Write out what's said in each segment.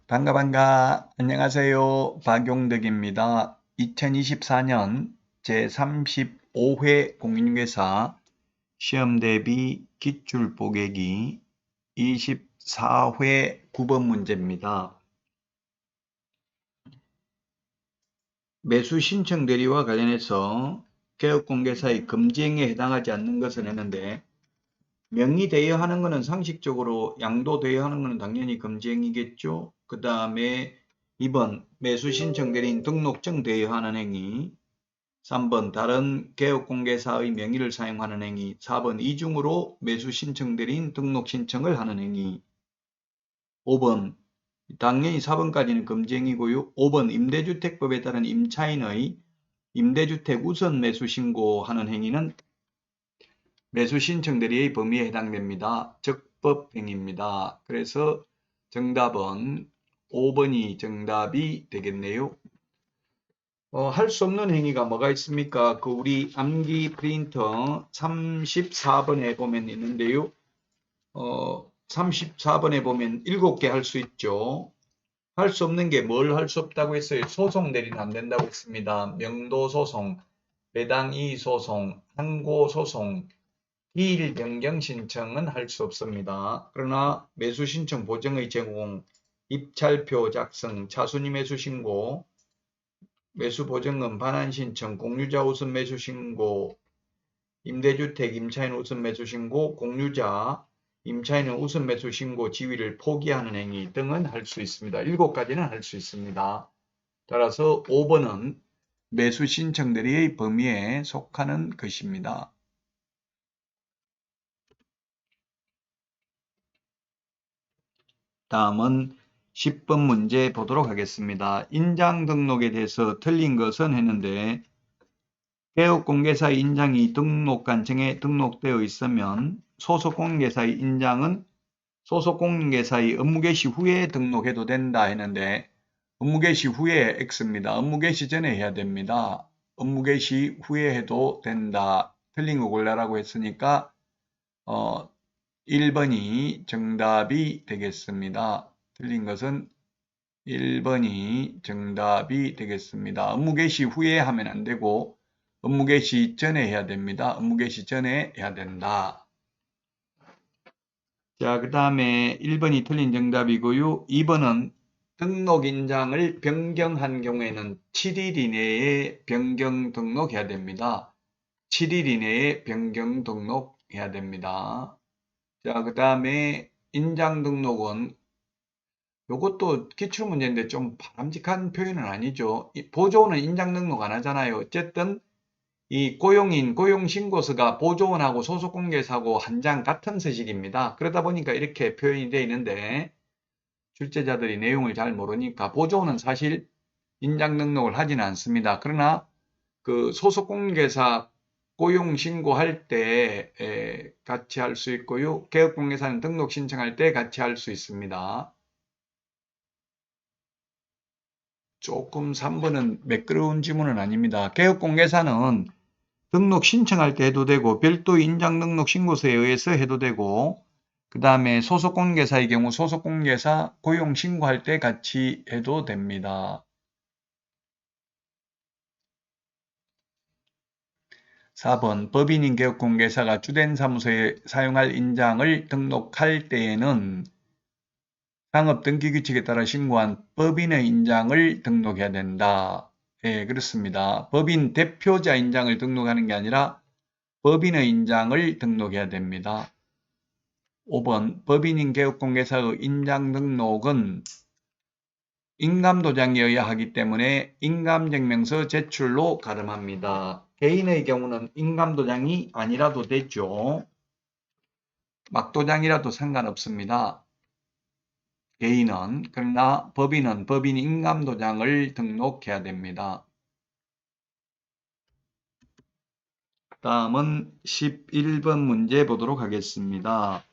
반가. 안녕하세요. 박용덕입니다. 2024년 제35회 공인중개사 시험 대비 기출 보객이 24회 9번 문제입니다. 매수 신청 대리와 관련해서 개업공개사의 검증에 해당하지 않는 것을 했는데, 명의 대여하는 것은 상식적으로, 양도 대여하는 것은 당연히 검증이겠죠. 그 다음에 2번 매수 신청 대리인 등록증 대여하는 행위, 3번 다른 개업공개사의 명의를 사용하는 행위, 4번 이중으로 매수 신청 대리인 등록 신청을 하는 행위, 5번 당연히 4번까지는 검증이고요. 5번 임대주택법에 따른 임차인의 임대주택 우선 매수 신고하는 행위는 매수 신청 대리의 범위에 해당됩니다. 적법행위입니다. 그래서 정답은 5번이 정답이 되겠네요. 할 수 없는 행위가 뭐가 있습니까? 우리 암기 프린터 34번에 보면 있는데요. 34번에 보면 7개 할 수 있죠. 할 수 없는 게 뭘 할 수 없다고 했어요? 소송 대리는 안 된다고 했습니다. 명도소송, 배당이의소송, 항고소송, 기일 변경 신청은 할 수 없습니다. 그러나 매수 신청 보증의 제공, 입찰표 작성, 차순위 매수 신고, 매수 보증금 반환 신청, 공유자 우선 매수 신고, 임대주택 임차인 우선 매수 신고, 공유자 임차인은 우선 매수 신고 지위를 포기하는 행위 등은 할 수 있습니다. 7가지는 할 수 있습니다. 따라서 5번은 매수 신청 대리의 범위에 속하는 것입니다. 다음은 10번 문제 보도록 하겠습니다. 인장 등록에 대해서 틀린 것은 했는데, 개업공개사의 인장이 등록관청에 등록되어 있으면 소속공개사의 인장은 소속공개사의 업무개시 후에 등록해도 된다 했는데, 업무개시 후에 X입니다. 업무개시 전에 해야 됩니다. 업무개시 후에 해도 된다. 틀린 거 골라라고 했으니까 1번이 정답이 되겠습니다. 틀린 것은 1번이 정답이 되겠습니다. 업무 개시 후에 하면 안 되고 업무 개시 전에 해야 됩니다. 업무 개시 전에 해야 된다. 자, 그 다음에 1번이 틀린 정답이고요. 2번은 등록인장을 변경한 경우에는 7일 이내에 변경 등록해야 됩니다. 7일 이내에 변경 등록해야 됩니다. 자, 그 다음에 인장 등록은 요것도 기출문제인데 좀 바람직한 표현은 아니죠. 보조원은 인장 등록 안 하잖아요. 어쨌든 이 고용인, 고용신고서가 보조원하고 소속공개사하고 한 장 같은 서식입니다. 그러다 보니까 이렇게 표현이 되어 있는데 출제자들이 내용을 잘 모르니까 보조원은 사실 인장 등록을 하지는 않습니다. 그러나 그 소속공개사 고용신고할 때 같이 할 수 있고요. 개업공개사는 등록 신청할 때 같이 할 수 있습니다. 조금 3번은 매끄러운 지문은 아닙니다. 개업공개사는 등록 신청할 때 해도 되고 별도 인장 등록 신고서에 의해서 해도 되고, 그 다음에 소속공개사의 경우 소속공개사 고용 신고할 때 같이 해도 됩니다. 4번 법인인 개업공개사가 주된 사무소에 사용할 인장을 등록할 때에는 상업등기규칙에 따라 신고한 법인의 인장을 등록해야 된다. 예, 그렇습니다. 법인 대표자 인장을 등록하는 게 아니라 법인의 인장을 등록해야 됩니다. 5번 법인인 개업공개사의 인장 등록은 인감도장이어야 하기 때문에 인감증명서 제출로 가름합니다. 개인의 경우는 인감도장이 아니라도 되죠. 막도장이라도 상관없습니다. 개인은. 그러나 법인은 법인 인감도장을 등록해야 됩니다. 다음은 11번 문제 보도록 하겠습니다.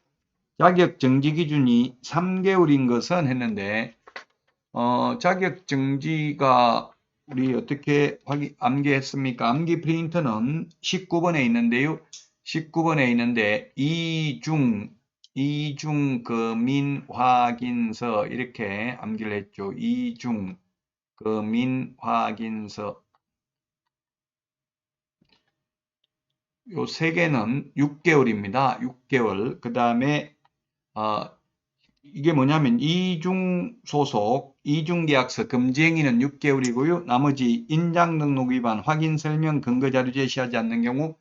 자격정지 기준이 3개월인 것은 했는데, 자격정지가 우리 어떻게 암기했습니까? 암기 프린터는 19번에 있는데요. 19번에 있는데 이중 이중 거민 확인서 이렇게 암기를 했죠. 이중 거민 확인서 요 세 개는 6개월입니다. 6개월. 그 다음에 이게 뭐냐면 이중 소속, 이중 계약서 금지 행위는 6개월이고요. 나머지 인장 등록 위반, 확인 설명 근거 자료 제시하지 않는 경우,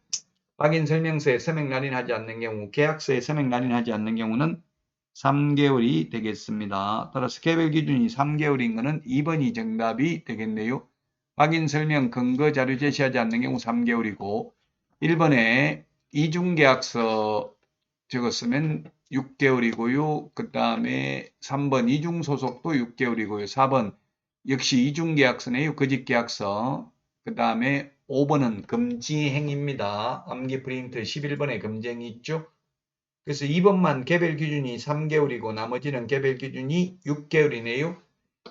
확인 설명서에 서명 날인하지 않는 경우, 계약서에 서명 날인하지 않는 경우는 3개월이 되겠습니다. 따라서 개별 기준이 3개월인 것은 2번이 정답이 되겠네요. 확인 설명 근거 자료 제시하지 않는 경우 3개월이고 1번에 이중계약서 적었으면 6개월이고요. 그 다음에 3번 이중소속도 6개월이고요. 4번 역시 이중계약서네요. 거짓계약서. 그 다음에 5번은 금지행위입니다. 암기 프린트 11번에 금지행위 있죠. 그래서 2번만 개별 기준이 3개월이고 나머지는 개별 기준이 6개월이네요.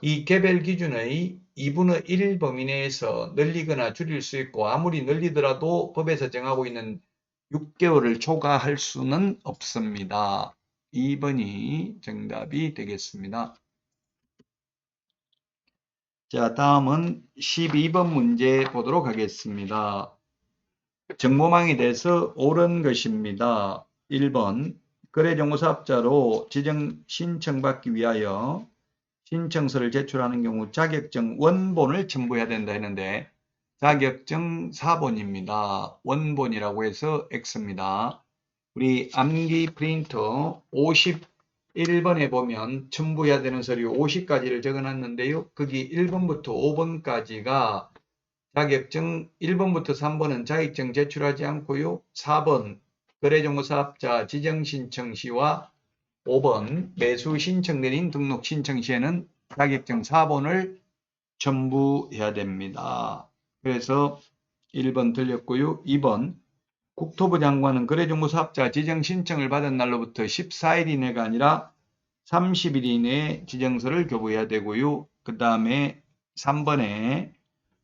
이 개별 기준의 2분의 1 범위 내에서 늘리거나 줄일 수 있고 아무리 늘리더라도 법에서 정하고 있는 6개월을 초과할 수는 없습니다. 2번이 정답이 되겠습니다. 자, 다음은 12번 문제 보도록 하겠습니다. 정보망에 대해서 옳은 것입니다. 1번 거래정보사업자로 지정 신청받기 위하여 신청서를 제출하는 경우 자격증 원본을 첨부해야 된다 했는데 자격증 사본입니다. 원본이라고 해서 X입니다. 우리 암기 프린터 51번에 보면 첨부해야 되는 서류 50가지를 적어놨는데요. 거기 1번부터 5번까지가 자격증 1번부터 3번은 자격증 제출하지 않고요. 4번 거래정보사업자 지정신청 시와 5번 매수 신청 내린 등록 신청 시에는 자격증 4본을 첨부해야 됩니다. 그래서 1번 틀렸고요. 2번 국토부 장관은 거래정보사업자 지정 신청을 받은 날로부터 14일 이내가 아니라 30일 이내에 지정서를 교부해야 되고요. 그 다음에 3번에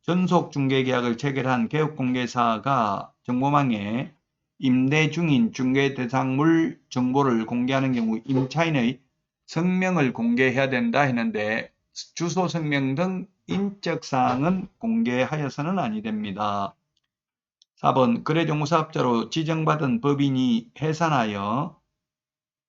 전속중개계약을 체결한 개업공개사가 정보망에 임대 중인 중개 대상물 정보를 공개하는 경우 임차인의 성명을 공개해야 된다 했는데 주소 성명 등 인적사항은 공개하여서는 아니 됩니다. 4번 거래정보사업자로 지정받은 법인이 해산하여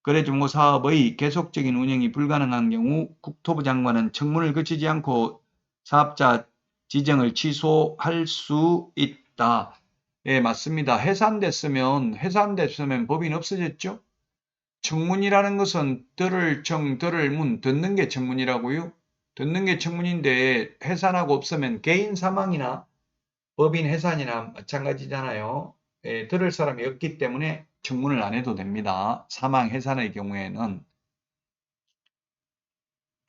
거래정보사업의 계속적인 운영이 불가능한 경우 국토부 장관은 청문을 거치지 않고 사업자 지정을 취소할 수 있다. 예, 맞습니다. 해산됐으면 법인 없어졌죠? 청문이라는 것은 들을 청, 들을 문, 듣는 게 청문이라고요? 듣는 게 청문인데 해산하고 없으면 개인 사망이나 법인 해산이나 마찬가지잖아요. 예, 들을 사람이 없기 때문에 청문을 안 해도 됩니다. 사망 해산의 경우에는.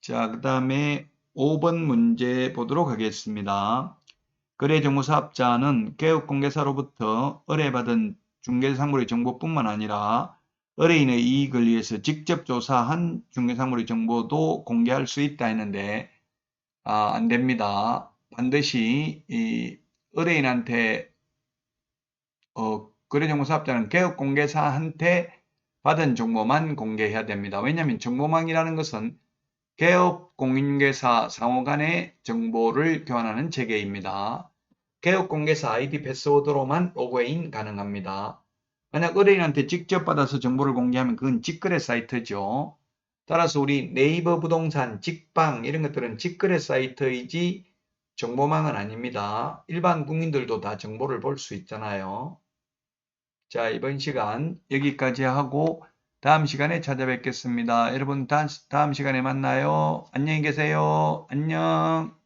자, 그 다음에 5번 문제 보도록 하겠습니다. 거래정보사업자는 개업공개사로부터 의뢰받은 중개사물의 정보뿐만 아니라 의뢰인의 이익을 위해서 직접 조사한 중개사물의 정보도 공개할 수 있다 했는데 안 됩니다. 반드시 이 의뢰인한테 거래정보사업자는 개업공개사한테 받은 정보만 공개해야 됩니다. 왜냐하면 정보망이라는 것은 개업공인중개사 상호 간의 정보를 교환하는 체계입니다. 개업공개사 아이디 패스워드로만 로그인 가능합니다. 만약 의뢰인한테 직접 받아서 정보를 공개하면 그건 직거래 사이트죠. 따라서 우리 네이버 부동산, 직방 이런 것들은 직거래 사이트이지 정보망은 아닙니다. 일반 국민들도 다 정보를 볼 수 있잖아요. 자, 이번 시간 여기까지 하고 다음 시간에 찾아뵙겠습니다. 여러분 다음 시간에 만나요. 안녕히 계세요. 안녕.